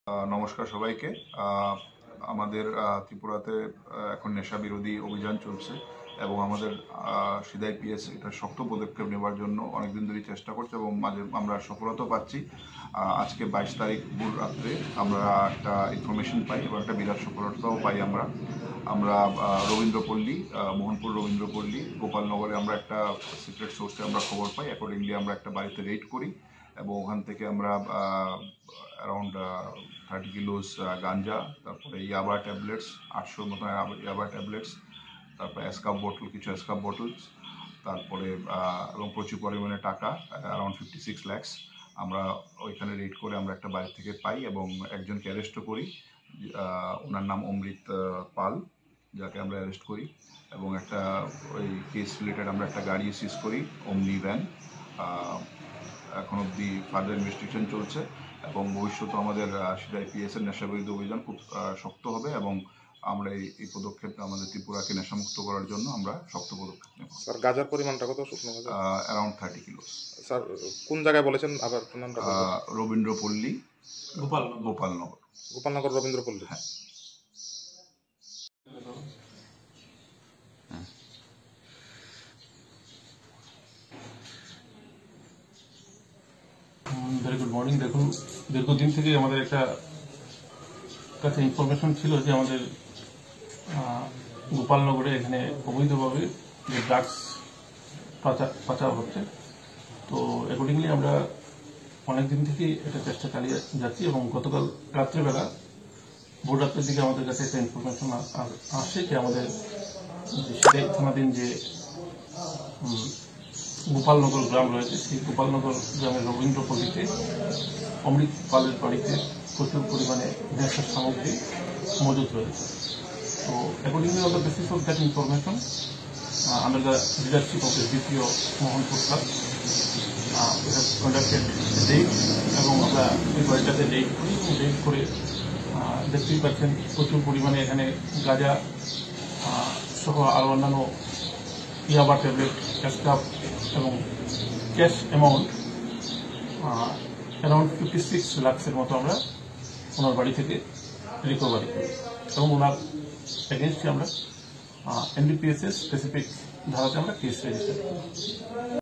নমস্কার সবাইকে। আমাদের ত্রিপুরাতে এখন নেশা বিরোধী অভিযান চলছে এবং আমাদের সিধাই পিএস এটা শক্ত পদক্ষেপ নেওয়ার জন্য অনেকদিন ধরেই চেষ্টা করছে এবং মাঝে আমরা সফলতা পাচ্ছি। আজকে 22 তারিখ ভোর রাত্রে আমরা একটা ইনফরমেশন পাই এবং একটা বিরাট সফলতাও পাই। আমরা রবীন্দ্রপল্লী, মোহনপুর রবীন্দ্রপল্লী, গোপালনগরে আমরা একটা সিক্রেট সোর্সে আমরা খবর পাই। অ্যাকর্ডিংলি আমরা একটা বাড়িতে রেড করি এবং ওখান থেকে আমরা অ্যারাউন্ড 30 কিলোস গাঞ্জা, তারপরে ইয়াবা ট্যাবলেটস 800 মতো ইয়াবা ট্যাবলেটস, তারপরে কিছু স্কাপ বটলস, তারপরে এবং প্রচুর পরিমাণে টাকা অ্যারাউন্ড 56 lakhs আমরা ওইখানে রেড করে আমরা একটা বাড়ি থেকে পাই এবং একজনকে অ্যারেস্টও করি। ওনার নাম অমৃত পাল, যাকে আমরা অ্যারেস্ট করি এবং একটা ওই কেস রিলেটেড আমরা একটা গাড়ি সিজ করি, ওমনি ভ্যান। এখন অবধি ফার্দার ইনভেস্টিগেশন চলছে এবং ভবিষ্যতে আমাদের সিধাই পিএস এর নেশা বিরোধী অভিযান খুব শক্ত হবে এবং আমরা এই পদক্ষেপ আমাদের ত্রিপুরাকে নেশামুক্ত করার জন্য আমরা শক্ত পদক্ষেপ নেব। স্যার, গাঁজার পরিমাণটা কত? শুকনো গাঁজা অ্যারাউন্ড 30 কিলোস। স্যার, কোন জায়গায় বলেছেন আবার? রবীন্দ্রপল্লী, গোপালনগর রবীন্দ্রপল্লী। হ্যাঁ। Very good morning. দেখুন, দীর্ঘদিন থেকে আমাদের একটা কাছে ইনফরমেশন ছিল যে আমাদের গোপালনগরে এখানে অবৈধভাবে যে ড্রাগস পাচার হচ্ছে। তো অ্যাকর্ডিংলি আমরা অনেকদিন থেকেই এটা চেষ্টা চালিয়ে যাচ্ছি এবং গতকাল রাত্রেবেলা ভোর রাত্রের দিকে আমাদের কাছে একটা ইনফরমেশন আসে যে আমাদের সিধাই থানাধীন যে গোপালনগর গ্রাম রয়েছে, সেই গোপালনগর গ্রামের রবীন্দ্রপল্লীতে অমৃত পালের বাড়িতে প্রচুর পরিমাণে নেশার সামগ্রী মজুদ রয়েছে। তো accordingly on the basis of that information under the leadership of the দ্বিতীয় মোহনপুর কন্ডাক্টেড রেড এবং আমরা এই বাড়িটাতে রেড করি এবং রেড করে দেখতেই পাচ্ছেন প্রচুর পরিমাণে এখানে গাঁজা সহ আরও অন্যান্য ইয়াবা ট্যাবলেট, স্কাপ এবং ক্যাশ অ্যামাউন্ট অ্যারাউন্ড 56 লাখসের মতো আমরা ওনার বাড়ি থেকে রিকভারি করি এবং ওনার এগেনস্টে আমরা এনডিপিএস এর স্পেসিফিক ধারাতে আমরা কেস রেজিস্টার করি।